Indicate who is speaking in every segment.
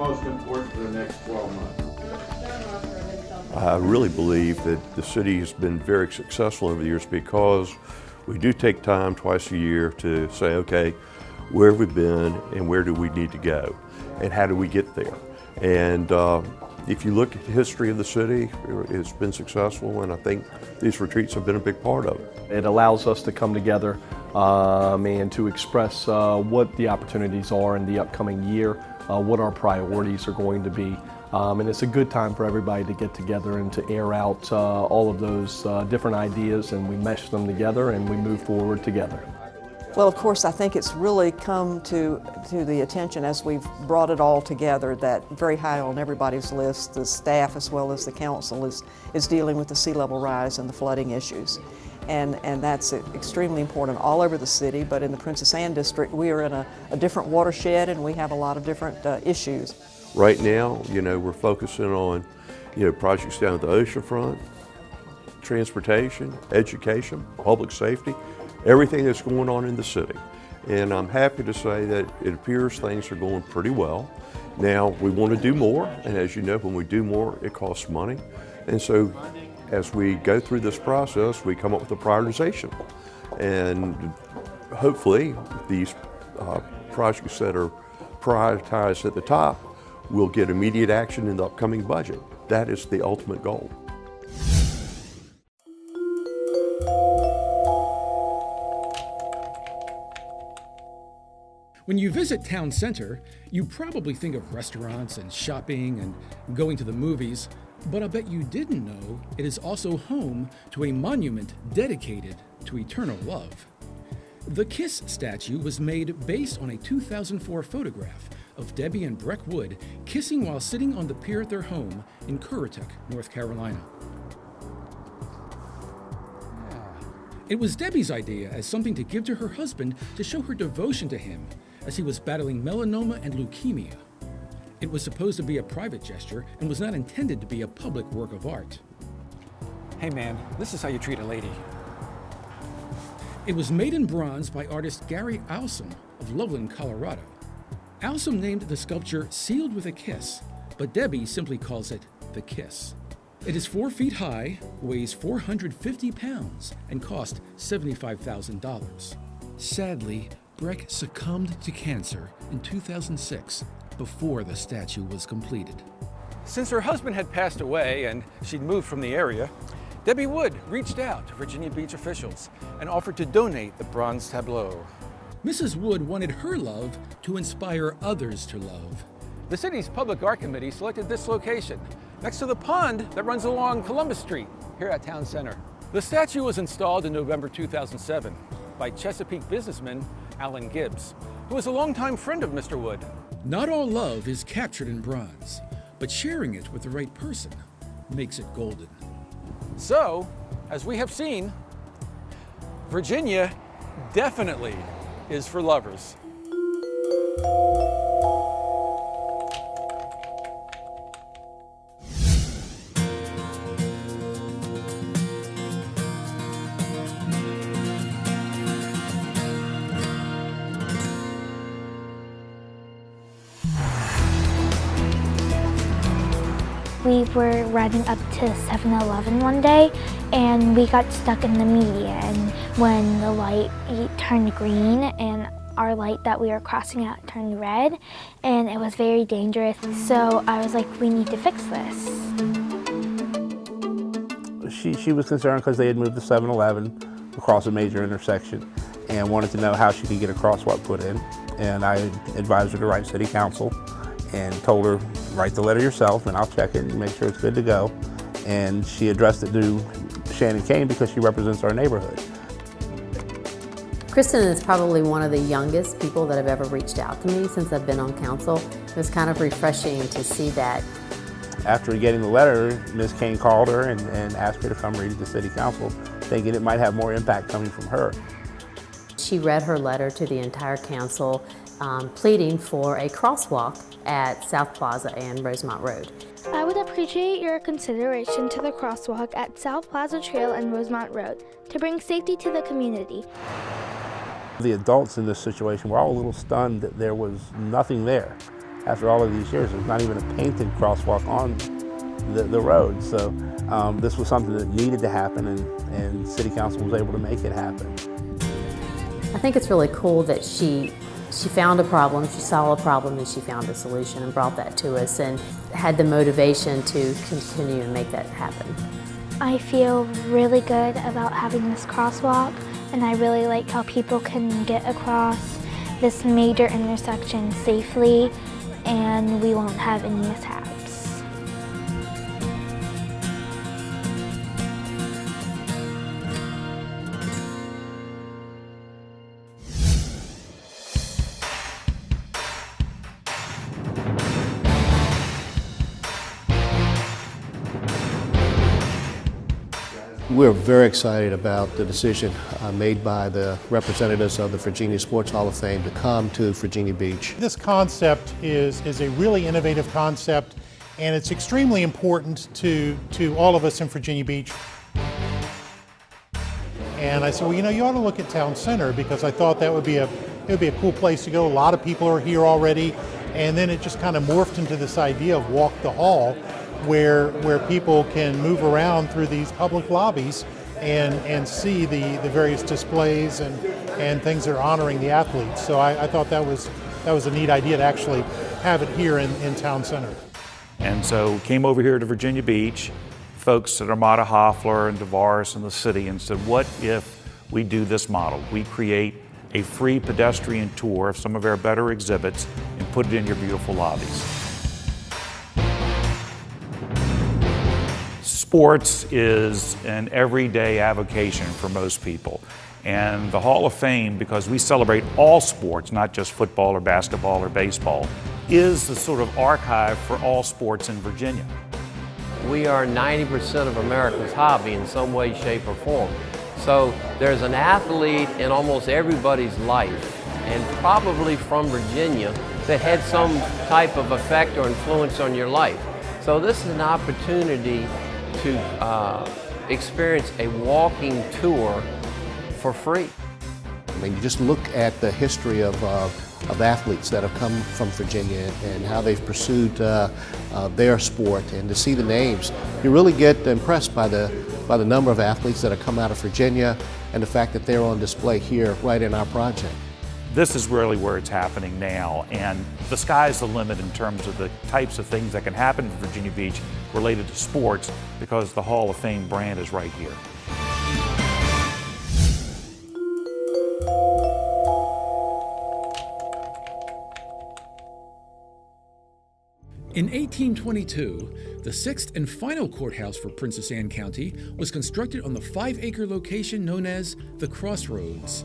Speaker 1: most important for the next 12 months?
Speaker 2: I really believe that the city has been very successful over the years because we do take time twice a year to say, okay, where have we been and where do we need to go and how do we get there? And if you look at the history of the city, it's been successful, and I think these retreats have been a big part of it.
Speaker 3: It allows us to come together and to express what the opportunities are in the upcoming year, what our priorities are going to be. And it's a good time for everybody to get together and to air out all of those different ideas, and we mesh them together and we move forward together.
Speaker 4: Well, of course, I think it's really come to the attention as we've brought it all together that very high on everybody's list, the staff as well as the council is dealing with the sea level rise and the flooding issues. And that's extremely important all over the city, but in the Princess Anne district, we are in a different watershed and we have a lot of different issues.
Speaker 2: Right now, we're focusing on, projects down at the oceanfront, transportation, education, public safety, everything that's going on in the city. And I'm happy to say that it appears things are going pretty well. Now, we want to do more, and as you know, when we do more, it costs money. And so, as we go through this process, we come up with a prioritization. And hopefully, these projects that are prioritized at the top will get immediate action in the upcoming budget. That is the ultimate goal.
Speaker 5: When you visit town center, you probably think of restaurants and shopping and going to the movies, but I bet you didn't know it is also home to a monument dedicated to eternal love. The Kiss statue was made based on a 2004 photograph of Debbie and Breck Wood kissing while sitting on the pier at their home in Currituck, North Carolina. It was Debbie's idea as something to give to her husband to show her devotion to him as he was battling melanoma and leukemia. It was supposed to be a private gesture and was not intended to be a public work of art.
Speaker 6: Hey man, this is how you treat a lady.
Speaker 5: It was made in bronze by artist Gary Alsum of Loveland, Colorado. Alsum named the sculpture Sealed with a Kiss, but Debbie simply calls it The Kiss. It is 4 feet high, weighs 450 pounds, and cost $75,000. Sadly, Breck succumbed to cancer in 2006 before the statue was completed.
Speaker 6: Since her husband had passed away and she'd moved from the area, Debbie Wood reached out to Virginia Beach officials and offered to donate the bronze tableau.
Speaker 5: Mrs. Wood wanted her love to inspire others to love.
Speaker 6: The city's Public Art Committee selected this location, next to the pond that runs along Columbus Street, here at Town Center. The statue was installed in November 2007 by Chesapeake businessman Alan Gibbs, who was a longtime friend of Mr. Wood.
Speaker 5: Not all love is captured in bronze, but sharing it with the right person makes it golden.
Speaker 6: So, as we have seen, Virginia definitely is for lovers.
Speaker 7: We were riding up to 7-Eleven one day and we got stuck in the median when the light turned green and our light that we were crossing out turned red, and it was very dangerous. So I was like, we need to fix this.
Speaker 8: She was concerned because they had moved the 7-Eleven across a major intersection and wanted to know how she could get a crosswalk put in. And I advised her to write City Council and told her, write the letter yourself and I'll check it and make sure it's good to go. And she addressed it to Shannon Kane because she represents our neighborhood.
Speaker 9: Kristen is probably one of the youngest people that have ever reached out to me since I've been on council. It was kind of refreshing to see that.
Speaker 8: After getting the letter, Ms. Kane called her and asked her to come read it to City Council, thinking it might have more impact coming from her.
Speaker 9: She read her letter to the entire council, pleading for a crosswalk at South Plaza and Rosemont Road.
Speaker 7: I would appreciate your consideration to the crosswalk at South Plaza Trail and Rosemont Road to bring safety to the community.
Speaker 8: The adults in this situation were all a little stunned that there was nothing there. after all of these years, there's not even a painted crosswalk on the road. So this was something that needed to happen, and City Council was able to make it happen.
Speaker 9: I think it's really cool that she found a problem, she saw a problem, and she found a solution and brought that to us and had the motivation to continue and make that happen.
Speaker 7: I feel really good about having this crosswalk, and I really like how people can get across this major intersection safely, and we won't have any mishaps.
Speaker 10: We're very excited about the decision made by the representatives of the Virginia Sports Hall of Fame to come to Virginia Beach.
Speaker 11: This concept is a really innovative concept, and it's extremely important to all of us in Virginia Beach. And I said, well, you know, you ought to look at Town Center, because I thought that would be a cool place to go. A lot of people are here already, and then it just kind of morphed into this idea of Walk the Hall, where people can move around through these public lobbies and see the various displays and things that are honoring the athletes. So I thought that was a neat idea to actually have it here in Town Center.
Speaker 12: And so came over here to Virginia Beach, folks at Armada Hoffler and DeVaris and the city, and said, what if we do this model? We create a free pedestrian tour of some of our better exhibits and put it in your beautiful lobbies. Sports is an everyday avocation for most people. And the Hall of Fame, because we celebrate all sports, not just football or basketball or baseball, is the sort of archive for all sports in Virginia.
Speaker 13: We are 90% of America's hobby in some way, shape, or form. So there's an athlete in almost everybody's life, and probably from Virginia, that had some type of effect or influence on your life. So this is an opportunity to experience a walking tour for free.
Speaker 10: I mean, you just look at the history of athletes that have come from Virginia and how they've pursued their sport, and to see the names, you really get impressed by the number of athletes that have come out of Virginia and the fact that they're on display here right in our project.
Speaker 12: This is really where it's happening now, and the sky's the limit in terms of the types of things that can happen in Virginia Beach related to sports, because the Hall of Fame brand is right here.
Speaker 5: In 1822, the sixth and final courthouse for Princess Anne County was constructed on the 5-acre location known as the Crossroads.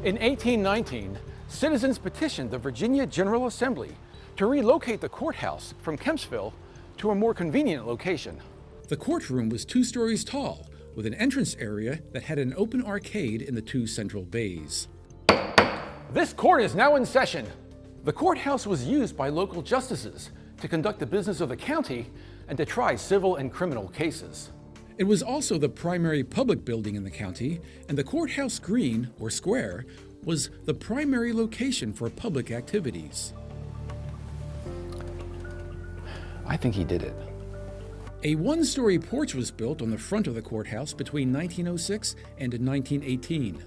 Speaker 6: In 1819, citizens petitioned the Virginia General Assembly to relocate the courthouse from Kempsville to a more convenient location.
Speaker 5: The courtroom was 2 stories tall, with an entrance area that had an open arcade in the 2 central bays.
Speaker 6: This court is now in session. The courthouse was used by local justices to conduct the business of the county and to try civil and criminal cases.
Speaker 5: It was also the primary public building in the county, and the courthouse green, or square, was the primary location for public activities.
Speaker 6: I think he did it.
Speaker 5: A 1-story porch was built on the front of the courthouse between 1906 and 1918.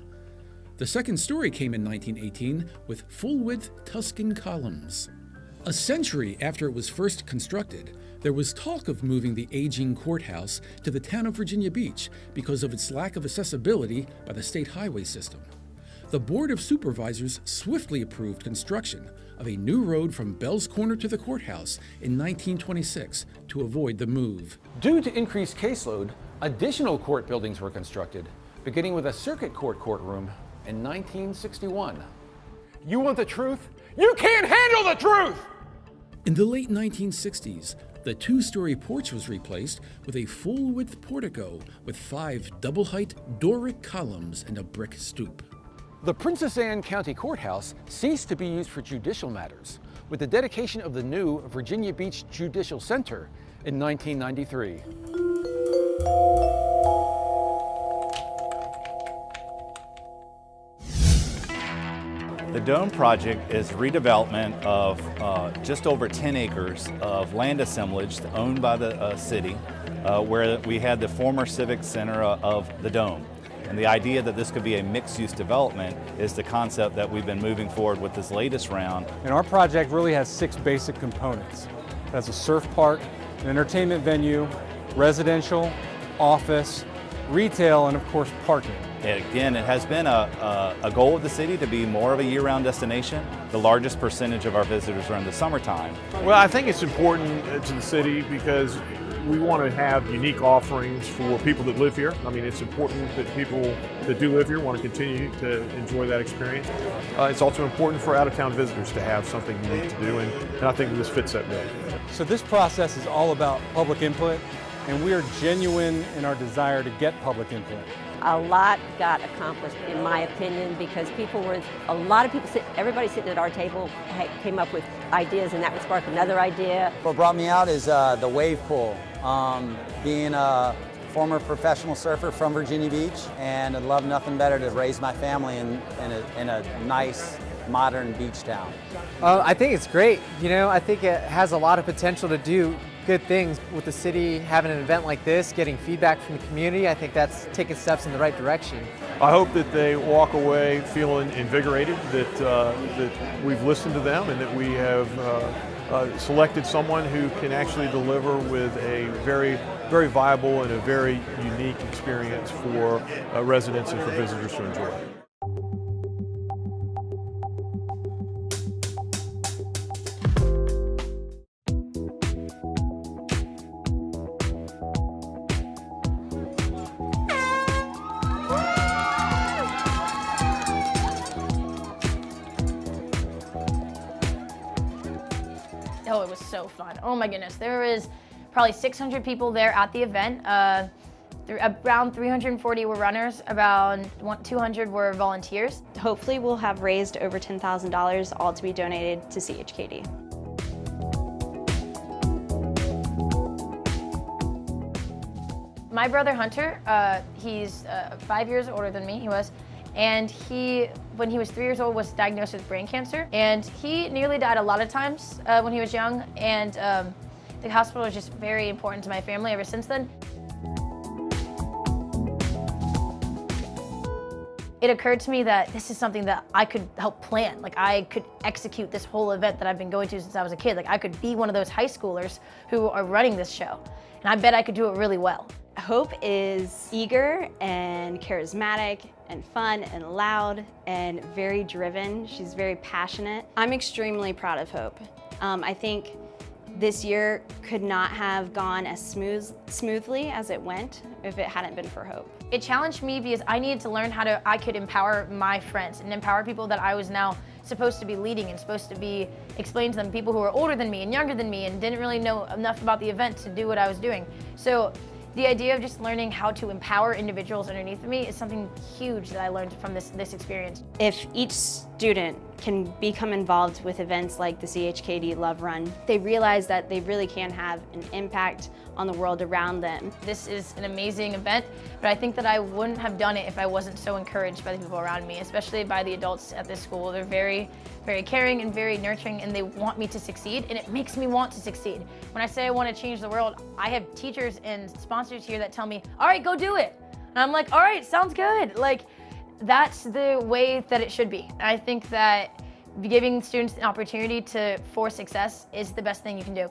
Speaker 5: The second story came in 1918 with full-width Tuscan columns. A century after it was first constructed, there was talk of moving the aging courthouse to the town of Virginia Beach because of its lack of accessibility by the state highway system. The Board of Supervisors swiftly approved construction of a new road from Bell's Corner to the courthouse in 1926 to avoid the move.
Speaker 6: Due to increased caseload, additional court buildings were constructed, beginning with a circuit court courtroom in 1961. You want the truth? You can't handle the truth!
Speaker 5: In the late 1960s, the 2-story porch was replaced with a full-width portico with 5 double-height Doric columns and a brick stoop.
Speaker 6: The Princess Anne County Courthouse ceased to be used for judicial matters with the dedication of the new Virginia Beach Judicial Center in 1993.
Speaker 14: The Dome project is redevelopment of just over 10 acres of land assemblage owned by the city, where we had the former Civic Center of the Dome. And the idea that this could be a mixed-use development is the concept that we've been moving forward with this latest round.
Speaker 15: And our project really has 6 basic components. It has a surf park, an entertainment venue, residential, office, retail, and of course parking.
Speaker 14: And again, it has been a goal of the city to be more of a year-round destination. The largest percentage of our visitors are in the summertime.
Speaker 16: Well, I think it's important to the city because we want to have unique offerings for people that live here. I mean, it's important that people that do live here want to continue to enjoy that experience. It's also important for out-of-town visitors to have something unique to do, and I think this fits that bill.
Speaker 15: So this process is all about public input, and we are genuine in our desire to get public input.
Speaker 17: A lot got accomplished, in my opinion, because everybody sitting at our table came up with ideas, and that would spark another idea.
Speaker 18: What brought me out is the wave pool. Being a former professional surfer from Virginia Beach, and I'd love nothing better to raise my family in a nice, modern beach town.
Speaker 19: I think it's great. You know, I think it has a lot of potential to do good things with the city having an event like this, getting feedback from the community. I think that's taking steps in the right direction.
Speaker 16: I hope that they walk away feeling invigorated, that we've listened to them and that we have selected someone who can actually deliver with a very, very viable and a very unique experience for residents and for visitors to enjoy.
Speaker 20: Oh, it was so fun. Oh my goodness. There was probably 600 people there at the event. Around 340 were runners, about 200 were volunteers.
Speaker 21: Hopefully we'll have raised over $10,000, all to be donated to CHKD.
Speaker 20: My brother Hunter, he's 5 years older than me, he was. And when he was 3 years old, was diagnosed with brain cancer. And he nearly died a lot of times when he was young. And the hospital was just very important to my family ever since then. It occurred to me that this is something that I could help plan. Like, I could execute this whole event that I've been going to since I was a kid. Like, I could be one of those high schoolers who are running this show. And I bet I could do it really well.
Speaker 21: Hope is eager and charismatic and fun and loud and very driven. She's very passionate. I'm extremely proud of Hope. I think this year could not have gone as smoothly as it went if it hadn't been for Hope.
Speaker 20: It challenged me because I needed to learn how I could empower my friends and empower people that I was now supposed to be leading and supposed to be explaining to them, people who were older than me and younger than me and didn't really know enough about the event to do what I was doing. So the idea of just learning how to empower individuals underneath of me is something huge that I learned from this experience.
Speaker 21: If each student can become involved with events like the CHKD Love Run, they realize that they really can have an impact on the world around them.
Speaker 20: This is an amazing event, but I think that I wouldn't have done it if I wasn't so encouraged by the people around me, especially by the adults at this school. They're very, very caring and very nurturing, and they want me to succeed, and it makes me want to succeed. When I say I want to change the world, I have teachers and sponsors here that tell me, all right, go do it. And I'm like, all right, sounds good. Like, that's the way that it should be. I think that giving students an opportunity for success is the best thing you can do.